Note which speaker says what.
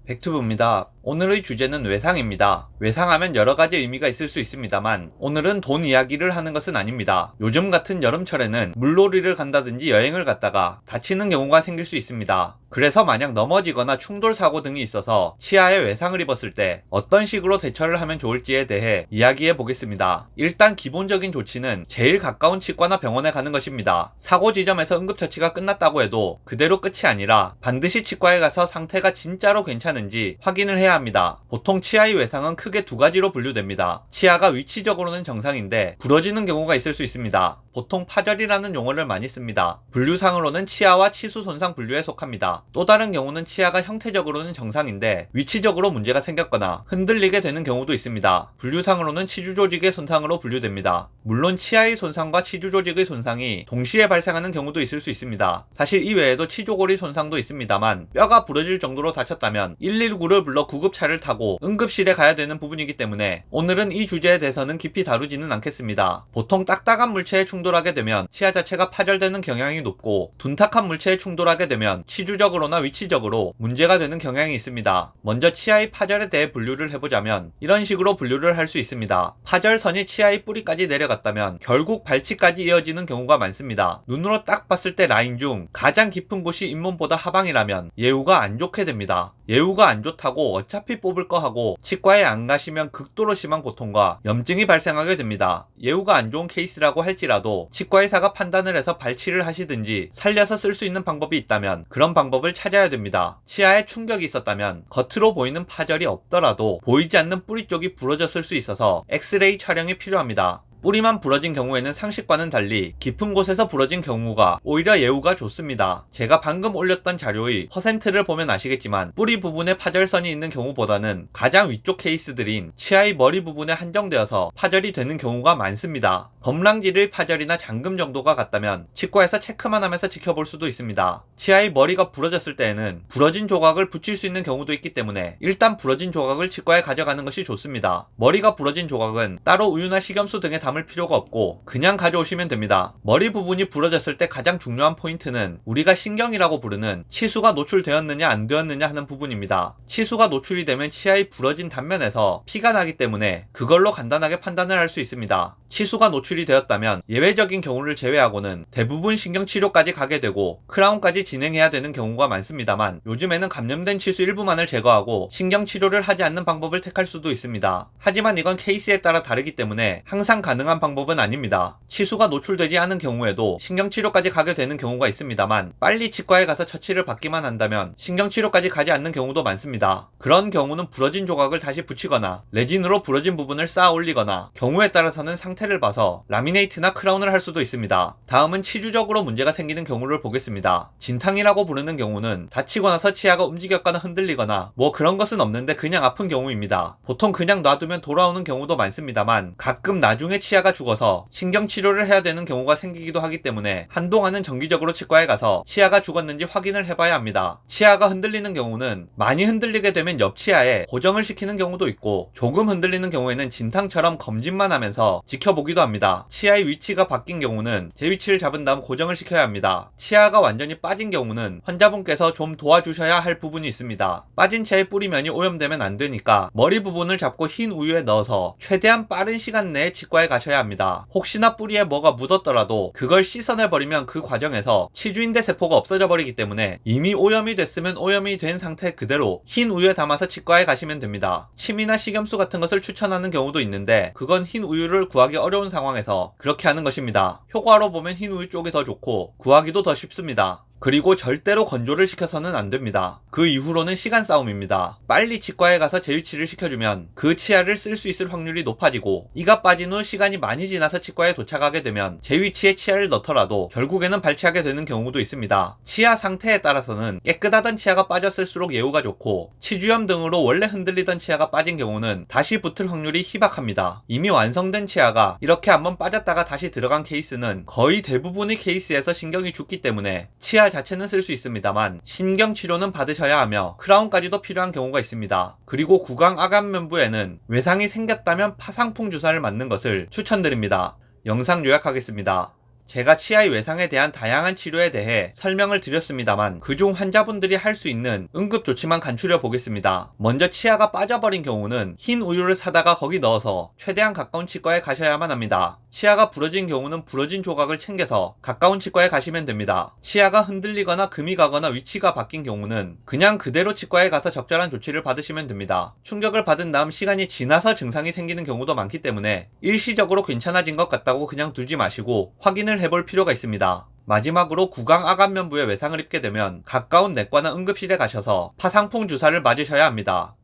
Speaker 1: 백투브입니다. 오늘의 주제는 외상입니다. 외상하면 여러가지 의미가 있을 수 있습니다만 오늘은 돈 이야기를 하는 것은 아닙니다. 요즘 같은 여름철에는 물놀이를 간다든지 여행을 갔다가 다치는 경우가 생길 수 있습니다. 그래서 만약 넘어지거나 충돌 사고 등이 있어서 치아에 외상을 입었을 때 어떤 식으로 대처를 하면 좋을지에 대해 이야기해 보겠습니다. 일단 기본적인 조치는 제일 가까운 치과나 병원에 가는 것입니다. 사고 지점에서 응급처치가 끝났다고 해도 그대로 끝이 아니라 반드시 치과에 가서 상태가 진짜로 괜찮은지 확인을 해야 합니다. 보통 치아의 외상은 크게 두 가지로 분류됩니다. 치아가 위치적으로는 정상인데 부러지는 경우가 있을 수 있습니다. 보통 파절이라는 용어를 많이 씁니다. 분류상으로는 치아와 치수 손상 분류에 속합니다. 또 다른 경우는 치아가 형태적으로는 정상인데 위치적으로 문제가 생겼거나 흔들리게 되는 경우도 있습니다. 분류상으로는 치주 조직의 손상으로 분류됩니다. 물론 치아의 손상과 치주 조직의 손상이 동시에 발생하는 경우도 있을 수 있습니다. 사실 이 외에도 치조골이 손상도 있습니다만 뼈가 부러질 정도로 다쳤다면 119를 불러 구급차를 타고 응급실에 가야 되는 부분이기 때문에 오늘은 이 주제에 대해서는 깊이 다루지는 않겠습니다. 보통 딱딱한 물체에 충돌하게 되면 치아 자체가 파절되는 경향이 높고 둔탁한 물체에 충돌하게 되면 치주적으로나 위치적으로 문제가 되는 경향이 있습니다. 먼저 치아의 파절에 대해 분류를 해보자면 이런 식으로 분류를 할 수 있습니다. 파절선이 치아의 뿌리까지 내려갔다면 결국 발치까지 이어지는 경우가 많습니다. 눈으로 딱 봤을 때 라인 중 가장 깊은 곳이 잇몸보다 하방이라면 예후가 안 좋게 됩니다. 예후가 안 좋다고 어차피 뽑을 거 하고 치과에 안 가시면 극도로 심한 고통과 염증이 발생하게 됩니다. 예후가 안 좋은 케이스라고 할지라도 치과 의사가 판단을 해서 발치를 하시든지 살려서 쓸 수 있는 방법이 있다면 그런 방법을 찾아야 됩니다. 치아에 충격이 있었다면 겉으로 보이는 파절이 없더라도 보이지 않는 뿌리 쪽이 부러졌을 수 있어서 엑스레이 촬영이 필요합니다. 뿌리만 부러진 경우에는 상식과는 달리 깊은 곳에서 부러진 경우가 오히려 예후가 좋습니다. 제가 방금 올렸던 자료의 퍼센트를 보면 아시겠지만 뿌리 부분에 파절선이 있는 경우보다는 가장 위쪽 케이스들인 치아의 머리 부분에 한정되어서 파절이 되는 경우가 많습니다. 범랑질의 파절이나 잠금 정도가 같다면 치과에서 체크만 하면서 지켜볼 수도 있습니다. 치아의 머리가 부러졌을 때에는 부러진 조각을 붙일 수 있는 경우도 있기 때문에 일단 부러진 조각을 치과에 가져가는 것이 좋습니다. 머리가 부러진 조각은 따로 우유나 식염수 등에 담을 필요가 없고 그냥 가져오시면 됩니다. 머리 부분이 부러졌을 때 가장 중요한 포인트는 우리가 신경이라고 부르는 치수가 노출되었느냐 안 되었느냐 하는 부분입니다. 치수가 노출이 되면 치아의 부러진 단면에서 피가 나기 때문에 그걸로 간단하게 판단을 할 수 있습니다. 치수가 노출이 되었다면 예외적인 경우를 제외하고는 대부분 신경치료까지 가게 되고 크라운까지 진행해야 되는 경우가 많습니다만 요즘에는 감염된 치수 일부만을 제거하고 신경치료를 하지 않는 방법을 택할 수도 있습니다. 하지만 이건 케이스에 따라 다르기 때문에 항상 가능한 방법은 아닙니다. 치수가 노출되지 않은 경우에도 신경치료까지 가게 되는 경우가 있습니다만 빨리 치과에 가서 처치를 받기만 한다면 신경치료까지 가지 않는 경우도 많습니다. 그런 경우는 부러진 조각을 다시 붙이거나 레진으로 부러진 부분을 쌓아 올리거나 경우에 따라서는 상태를 봐서 라미네이트나 크라운을 할 수도 있습니다. 다음은 치주적으로 문제가 생기는 경우를 보겠습니다. 진탕이라고 부르는 경우는 다치고 나서 치아가 움직였거나 흔들리거나 뭐 그런 것은 없는데 그냥 아픈 경우입니다. 보통 그냥 놔두면 돌아오는 경우도 많습니다만 가끔 나중에 치아가 죽어서 신경치료를 해야 되는 경우가 생기기도 하기 때문에 한동안은 정기적으로 치과에 가서 치아가 죽었는지 확인을 해봐야 합니다. 치아가 흔들리는 경우는 많이 흔들리게 되면 옆 치아에 고정을 시키는 경우도 있고 조금 흔들리는 경우에는 진탕처럼 검진만 하면서 지켜보기도 합니다. 치아의 위치가 바뀐 경우는 제 위치를 잡은 다음 고정을 시켜야 합니다. 치아가 완전히 빠진 경우는 환자분께서 좀 도와주셔야 할 부분이 있습니다. 빠진 치아의 뿌리면이 오염되면 안 되니까 머리 부분을 잡고 흰 우유에 넣어서 최대한 빠른 시간 내에 치과에 가셔야 합니다. 혹시나 뿌리에 뭐가 묻었더라도 그걸 씻어내버리면 그 과정에서 치주인대 세포가 없어져 버리기 때문에 이미 오염이 됐으면 오염이 된 상태 그대로 흰 우유에 담아서 치과에 가시면 됩니다. 침이나 식염수 같은 것을 추천하는 경우도 있는데 그건 흰 우유를 구하기 어려운 상황에서 그렇게 하는 것입니다. 효과로 보면 흰 우유 쪽이 더 좋고 구하기도 더 쉽습니다. 그리고 절대로 건조를 시켜서는 안 됩니다. 그 이후로는 시간 싸움입니다. 빨리 치과에 가서 재위치를 시켜주면 그 치아를 쓸 수 있을 확률이 높아지고 이가 빠진 후 시간이 많이 지나서 치과에 도착하게 되면 재위치에 치아를 넣더라도 결국에는 발치하게 되는 경우도 있습니다. 치아 상태에 따라서는 깨끗하던 치아가 빠졌을수록 예후가 좋고 치주염 등으로 원래 흔들리던 치아가 빠진 경우는 다시 붙을 확률이 희박합니다. 이미 완성된 치아가 이렇게 한번 빠졌다가 다시 들어간 케이스는 거의 대부분의 케이스에서 신경이 죽기 때문에 치아 자체는 쓸 수 있습니다만 신경치료는 받으셔야 하며 크라운까지도 필요한 경우가 있습니다. 그리고 구강 아간면부에는 외상이 생겼다면 파상풍 주사를 맞는 것을 추천드립니다. 영상 요약하겠습니다. 제가 치아의 외상에 대한 다양한 치료에 대해 설명을 드렸습니다만 그중 환자분들이 할 수 있는 응급조치만 간추려 보겠습니다. 먼저 치아가 빠져버린 경우는 흰 우유를 사다가 거기 넣어서 최대한 가까운 치과에 가셔야만 합니다. 치아가 부러진 경우는 부러진 조각을 챙겨서 가까운 치과에 가시면 됩니다. 치아가 흔들리거나 금이 가거나 위치가 바뀐 경우는 그냥 그대로 치과에 가서 적절한 조치를 받으시면 됩니다. 충격을 받은 다음 시간이 지나서 증상이 생기는 경우도 많기 때문에 일시적으로 괜찮아진 것 같다고 그냥 두지 마시고 확인을 해볼 필요가 있습니다. 마지막으로 구강 아간면부에 외상을 입게 되면 가까운 내과나 응급실에 가셔서 파상풍 주사를 맞으셔야 합니다.